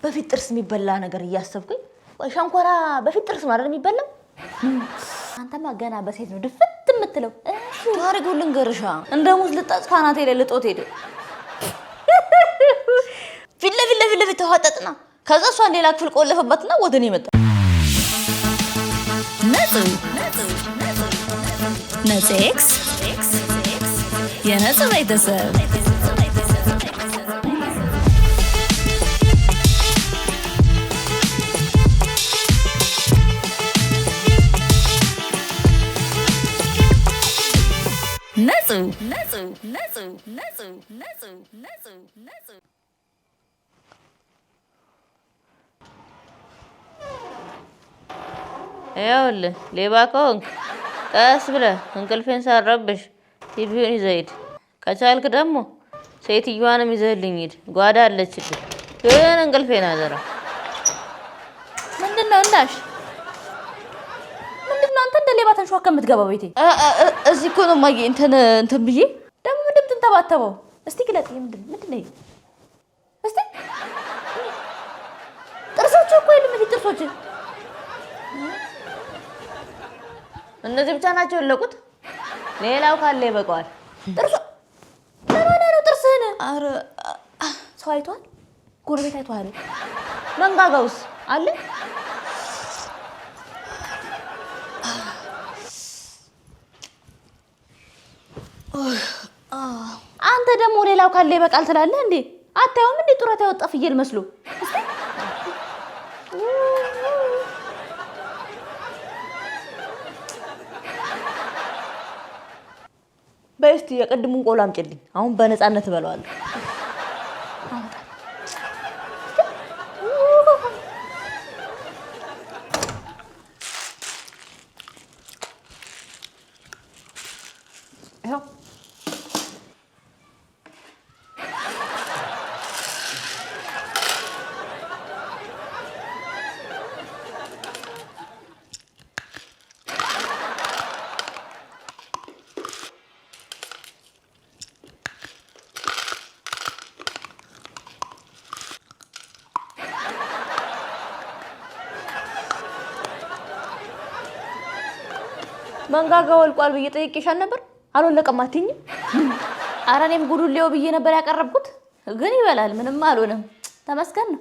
በፊት ጥርስ የሚበላ ነገር እያሰብኩኝ ወይ ሸንኮራ በፊት ጥርስ ማለት የሚበላው አንተማ ገና በሴት ነው ድፍት የምትለው ታሪኩ ልንገርሻ እንደ ሙዝ ልጣጭ ካናቴ ላይ ልጦት ሄደ ፊት ለፊት ተዋጠጥና ከዛ እሷን ሌላ ክፍል ቆለፈባትና ወደኔ መጣ ነጽ ኤክስ የነጽ ቤተሰብ ይኸውልህ ሌባ ከሆንክ ቀስ ብለህ እንቅልፌን ሳረብሽ ቲቪውን ይዘህ ሂድ። ከቻልክ ደግሞ ሴትዮዋንም ይዘህልኝ ሂድ። ጓዳ አለችልህ። ግን እንቅልፌን አደራ። ምንድነው እንዳሽ? ምንድነው አንተ እንደ ሌባ ተንሿካ የምትገባው ቤቴ? እዚህ እኮ ነው ማየ እንትን ብዬ ደግሞ ምንድን ትንተባተበው? እስቲ ግለጥ። ምንድነው? እስቲ ጥርሶች እኮ የሉም። እዚህ ጥርሶች እነዚህ ብቻ ናቸው የለቁት። ሌላው ካለ ይበቃዋል። ጥርሶ ለማን ነው ጥርስህን? ኧረ ሰው አይቷል? ጎረቤት አይቷል? መንጋጋውስ አለ? አንተ ደግሞ ሌላው ካለ ይበቃል ትላለህ እንዴ? አታየውም እንዴ ጡረታ ያወጣ ፍየል መስሎ? በስቲ የቀድሙን ቆሎ አምጪልኝ። አሁን በነፃነት እበለዋለሁ። መንጋጋ ወልቋል ብዬ ጠይቄሻል ነበር። አልወለቀም አትይኝም? ኧረ እኔም ጉዱን ሊያው ብዬ ነበር ያቀረብኩት። ግን ይበላል፣ ምንም አልሆነም። ተመስገን ነው።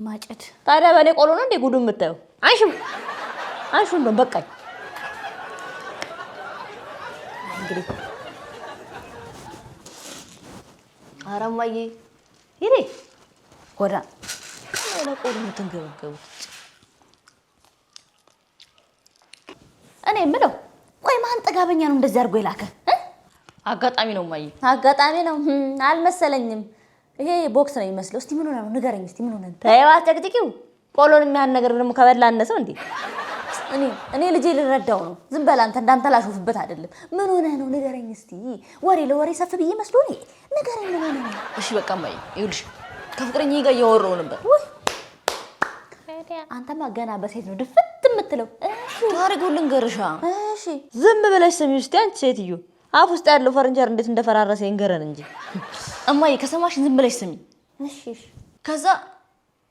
ማጨድ ታዲያ በእኔ ቆሎ ነው እንዴ ጉዱን የምታየው? አንሹ እንደው በቃኝ። እንግዲህ ኧረ እማዬ ይሄ ሆዳ ለቆሎ የምትንገበገቡት እኔ የምለው ቆይ ማን ጠጋበኛ ነው እንደዚህ አድርጎ የላከ? አጋጣሚ ነው እማዬ፣ አጋጣሚ ነው አልመሰለኝም። ይሄ ቦክስ ነው የሚመስለው። እስቲ ምን ሆነ ነው ንገረኝ። እስቲ ምን ሆነ? ተይው አትጨቅጭቂው። ቆሎን የሚያህል ነገር ደግሞ ከበላ አነሰው እንዴ? እኔ ልጄ ልረዳው ነው። ዝም በል አንተ እንዳንተ ላሾፍበት አይደለም። ምን ሆነ ነው ንገረኝ እስቲ። ወሬ ለወሬ ሰፍ ብዬ መስሎ ነው። ንገረኝ ምን ሆነ ነው? እሺ በቃ እማዬ፣ ይኸውልሽ ከፍቅረኛዬ ጋር እያወራሁ ነበር። አንተማ ገና በሴት ነው ድፍት የምትለው። ታሪኩ ልንገርሻ። እሺ ዝም ብለሽ ስሚ ውስጥ አንቺ ሴትዮ አፍ ውስጥ ያለው ፈረንጀር እንዴት እንደፈራረሰ ይንገረን እንጂ። እማዬ ከሰማሽ ዝም ብለሽ ስሚ። እሺ ከዛ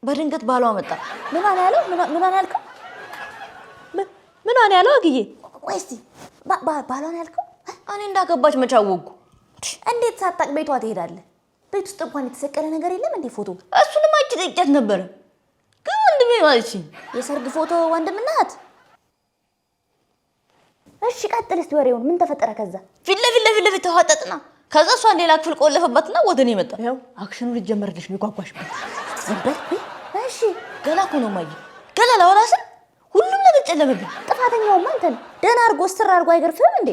በድንገት ባሏ መጣ። ምን ያለው? ምን ያልከው? ምን ያለው? አግዬ ቆይ እስቲ ባሏን ያልከው? እኔ እንዳገባች መች አወቅኩ? እንዴት ሳታውቅ ቤቷ ትሄዳለህ? ቤት ውስጥ እንኳን የተሰቀለ ነገር የለም እንዴ ፎቶ? እሱንም አንቺ ጠይቂያት ነበረ። ግን ወንድሜ ማለች የሰርግ ፎቶ ወንድምና እህት። እሺ ቀጥል እስቲ ወሬውን። ምን ተፈጠረ? ከዛ ፊት ለፊት ተዋጠጥና ከዛ እሷን ሌላ ክፍል ቆለፈባትና ወደኔ መጣ። ይኸው አክሽኑ ልጀመርልሽ ነው የጓጓሽበት። ዘበር እሺ ገና እኮ ነው እማዬ፣ ገና ላወራሽ ሁሉም ነገር ጨለመብኝ። ጥፋተኛውማ አንተ ነህ። ደህና አድርጎ ስር አድርጎ አይገርፍም እንዴ?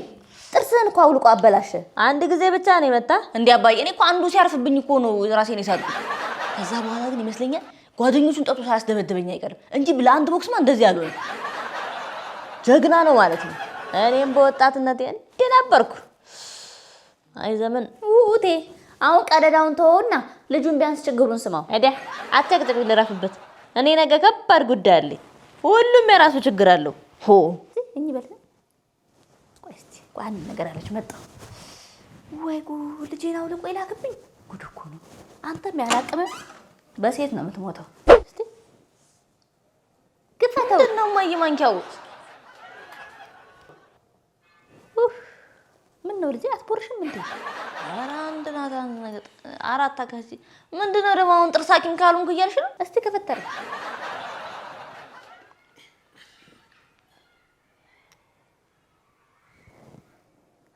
ጥርስህን እኮ አውልቆ አበላሸ። አንድ ጊዜ ብቻ ነው የመጣ እንዴ አባዬ? እኔ እኮ አንዱ ሲያርፍብኝ እኮ ነው ራሴን የሳትኩት። ከዛ በኋላ ግን ይመስለኛል ጓደኞቹን ጠጥቶ ሳያስደበደበኝ አይቀርም እንጂ ለአንድ ቦክስማ እንደዚህ ያልሆነ ጀግና ነው ማለት ነው። እኔም በወጣትነቴ እንዴ ነበርኩ። አይ ዘመን ውቴ። አሁን ቀደዳውን ተወውና ልጁን ቢያንስ ችግሩን ስማው። አይዲያ አትጨቅጭቅ፣ ልረፍበት። እኔ ነገ ከባድ ጉዳይ አለኝ። ሁሉም የራሱ ችግር አለው። ሆ እኚህ በል ቆይ እስቲ ቆይ አንድ ነገር አለች መጣሁ። ወይ ጉድ! ልጄን አውልቆ ይላክብኝ። ጉድ እኮ ነው። አንተም ያላቅም በሴት ነው የምትሞተው። እስቲ ግፋተው ነው ማንኪያው። ምን ነው ልጄ አትቦርሽም እንዴ? ኧረ አንድ ናት ነገር አራት አካሲ ምንድነው ደግሞ አሁን ጥርስ ሐኪም ካልሆንኩ እያልሽ ነው? እስቲ ከፈተረ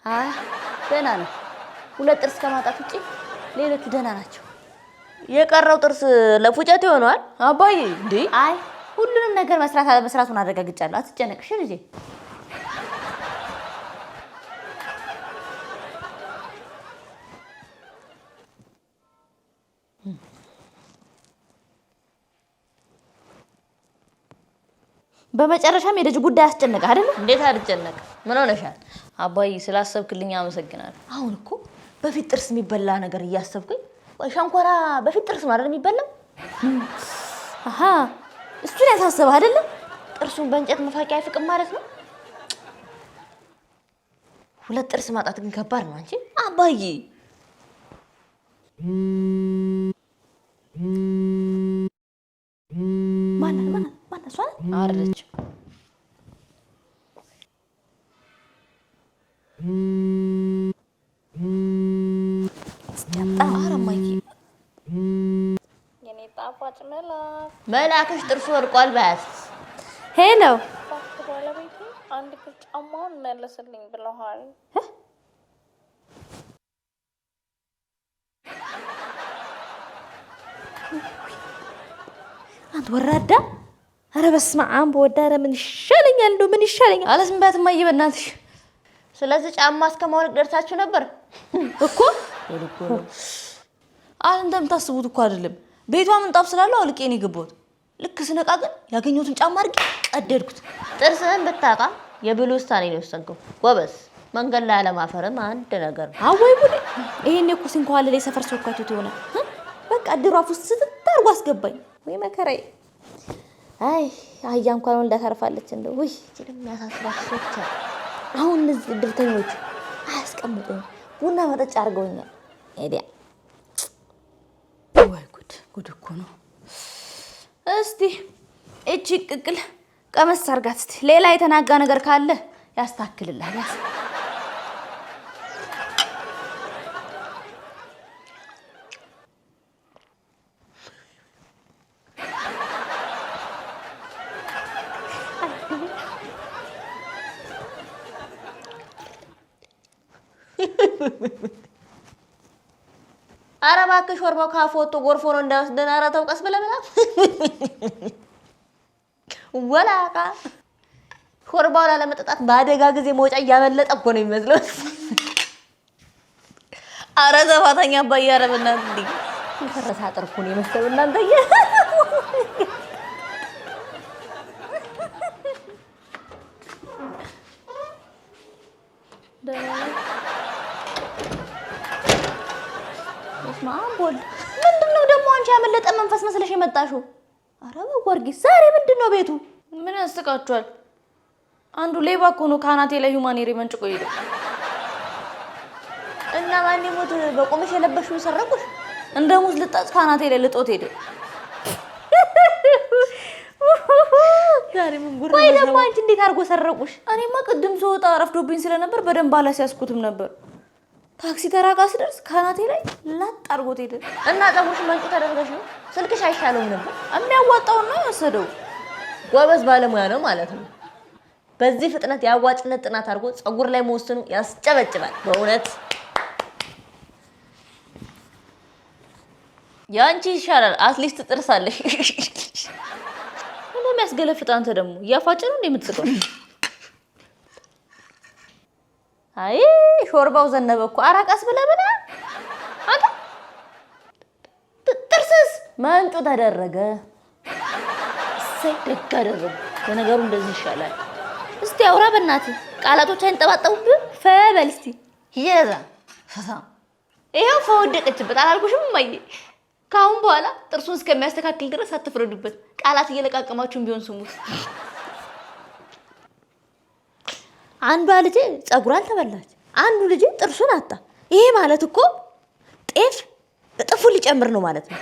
አይ ደህና ነው። ሁለት ጥርስ ከማጣት ውጪ ሌሎቹ ደህና ናቸው። የቀረው ጥርስ ለፉጨት ይሆናል አባዬ እንዴ? አይ ሁሉንም ነገር መስራቱን አረጋግጫለሁ። አትጨነቅሽ ልጄ። በመጨረሻም የልጅ ጉዳይ አስጨነቀ አይደል? እንዴት አልጨነቅ? ምን ሆነሻል? አባዬ ስላሰብክልኝ አመሰግናለሁ። አሁን እኮ በፊት ጥርስ የሚበላ ነገር እያሰብኩኝ፣ ወይ ሸንኮራ በፊት ጥርስ ማለት የሚበላው? አሃ እሱን ያሳሰበ አይደለም? ጥርሱን በእንጨት መፋቂያ አይፍቅም ማለት ነው። ሁለት ጥርስ ማጣት ግን ከባድ ነው አንቺ አባዬ። ማን እሷ አረች? አረማዬ የኔ ጣፋጭ መላክሽ ጥርሱ ወድቋል በያት። ሄሎ ባለቤቴ አንድ ክል ጫማውን መለስልኝ ብለዋል። አንተ ወራዳ! ኧረ በስመ አብ ወወልድ! ኧረ ምን ይሻለኛል? እንደው ምን ይሻለኛል? አለ ዝም በያት እማዬ በእናትሽ። ስለዚህ ጫማ እስከማውለቅ ደርሳችሁ ነበር እኮ። እንደምታስቡት እኮ አይደለም። ቤቷ ምንጣፍ ስላለው አውልቄ ነው የገባሁት። ልክ ስነቃ ግን ያገኘሁትን ጫማ አድርጌ ቀደድኩት። ጥርስህን ብታጣ የብሉ ውሳኔ ነው የወሰንከው። ጎበዝ። መንገድ ላይ አለማፈርም አንድ ነገር ነው። አወይ ጉዴ! ይሄኔ እኮ ሲንኳለለ የሰፈር ሰው ካቱት ይሆናል። በቃ ድሯፍ ውስጥ ስትታርጉ አስገባኝ። ወይ መከራዬ! አይ አህያ እንኳን ወልዳ ታርፋለች። እንደው ውይ እቺንም ያሳስባት ሶቻ። አሁን እነዚህ ድርተኞች አያስቀምጡኝ። ቡና መጠጫ አድርገውኛል። ኤዲያ ወይ ጉድ! ጉድ እኮ ነው። እስቲ እቺ ቅቅል ቀመስ አድርጋት እስቲ። ሌላ የተናጋ ነገር ካለ ያስተካክልልሃል። ኧረ እባክሽ ሾርባው ካፍ ወጥቶ ጎርፎ ነው እንዳይወስደን። ኧረ ተው ቀስ ብለህ ብላ። ወላቃ ሾርባው ላለመጠጣት በአደጋ ጊዜ መውጫ እያመለጠ እኮ ነው የሚመስለው። ኧረ ዘፋተኛ አባዬ! ኧረ በእናትህ እንደ የፈረሰ አጥር እኮ ነው የመሰለው እናንተዬ። ምንድነው ደግሞ አንቺ ያመለጠ መንፈስ መስለሽ የመጣሽው? ኧረ በጊዮርጊስ ዛሬ ምንድነው ቤቱ? ምን ያስቃችኋል? አንዱ ሌባ እኮ ነው ካናቴ ላይ ሁማኔሪ መንጭቆ ሄደው እና ማን ይሞት በቆመሽ የለበሽው ሰረቁሽ? እንደ ሙዝ ልጣጭ ካናቴ ላይ ልጦት ሄደ። ዛሬ ምን ጉር ወይ ደግሞ አንቺ እንዴት አድርጎ ሰረቁሽ? እኔማ ቅድም ስወጣ ረፍዶብኝ ስለነበር በደንብ አላስያዝኩትም ነበር። ታክሲ ተራጋ ስደርስ ካናቴ ላይ ላጥ አድርጎት ሄደ። እና ፀጉርሽ መንጭ ተደርገሽ ነው? ስልክሽ አይሻለውም ነበር? የሚያዋጣውን ነው የወሰደው። ጎበዝ ባለሙያ ነው ማለት ነው። በዚህ ፍጥነት የአዋጭነት ጥናት አድርጎ ፀጉር ላይ መወሰኑ ያስጨበጭባል በእውነት። ያንቺ ይሻላል፣ አትሊስት ጥርስ አለሽ። ምን የሚያስገለፍጥ አንተ ደግሞ እያፋጨ ነው እንደምትስቀው? አይ ሾርባው ዘነበ እኮ። አራቃስ ብለህ ብላ አንተ ጥርስስ መንጩ ተደረገ። እሰይ ደግ አደረጉ። ለነገሩ እንደዚህ ይሻላል። እስቲ አውራ በእናትህ ቃላቶች አይንጠባጠቡብህ። ፈበል እስቲ ይዛ ፈሳ ይሄው ፈወደቀችበት አላልኩሽም እማዬ? ካሁን በኋላ ጥርሱን እስከሚያስተካክል ድረስ አትፍረዱበት። ቃላት እየለቃቀማችሁም ቢሆን ስሙት። አንዷ ልጅ ፀጉሯን ተበላች፣ አንዱ ልጅ ጥርሱን አጣ። ይሄ ማለት እኮ ጤፍ እጥፉ ሊጨምር ነው ማለት ነው።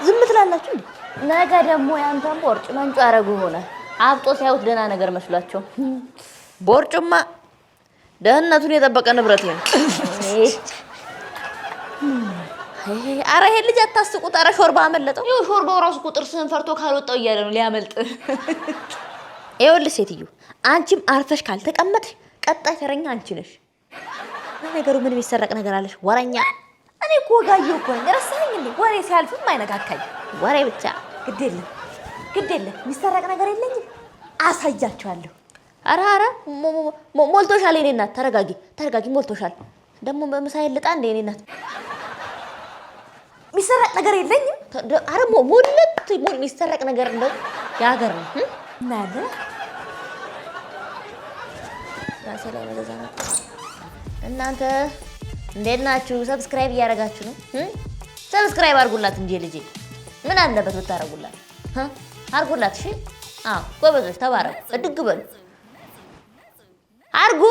ዝም ትላላችሁ እንዴ? ነገ ደግሞ ያንተን ቦርጭ መንጮ ያረጉ ሆነ አብጦ ሲያዩት ደህና ነገር መስሏቸው። ቦርጭማ ደህንነቱን የጠበቀ ንብረት ነው። አረ ይሄ ልጅ አታስቁት። አረ ሾርባ አመለጠው። ይኸው ሾርባው ራሱ ጥርስህን ፈርቶ ካልወጣው እያለ ነው ሊያመልጥ። ይኸውልሽ ሴትዮ አንቺም አርፈሽ ካልተቀመጥሽ ቀጣይ ተረኛ አንቺ ነሽ። ነገሩ ምን የሚሰረቅ ነገር አለሽ? ወረኛ። እኔ እኮ ወጋየሁ እኮ ነኝ። ረሳኸኝ እንዴ? ወሬ ሲያልፍም አይነካካኝ። ወሬ ብቻ። ግድ የለም የሚሰረቅ ነገር የለኝም። አሳያቸዋለሁ። አረ ሞልቶሻል። የኔ እናት ተረጋጊ። ሞልቶሻል። ደግሞ በምሳዬ ልጣ እንደ የኔ እናት የሚሰረቅ ነገር የለኝም። አረ ሞልት የሚሰረቅ ነገር እንደው የሀገር ነው እናያለን። ራሴ ላይ መዘዛ ነው። እናንተ እንዴት ናችሁ? ሰብስክራይብ እያደረጋችሁ ነው? ሰብስክራይብ አድርጉላት እንጂ ልጄ ምን አለበት ብታረጉላት? አድርጉላት። እሺ ጎበዞች ተባረኩ። እድግ በሉ አድርጉ።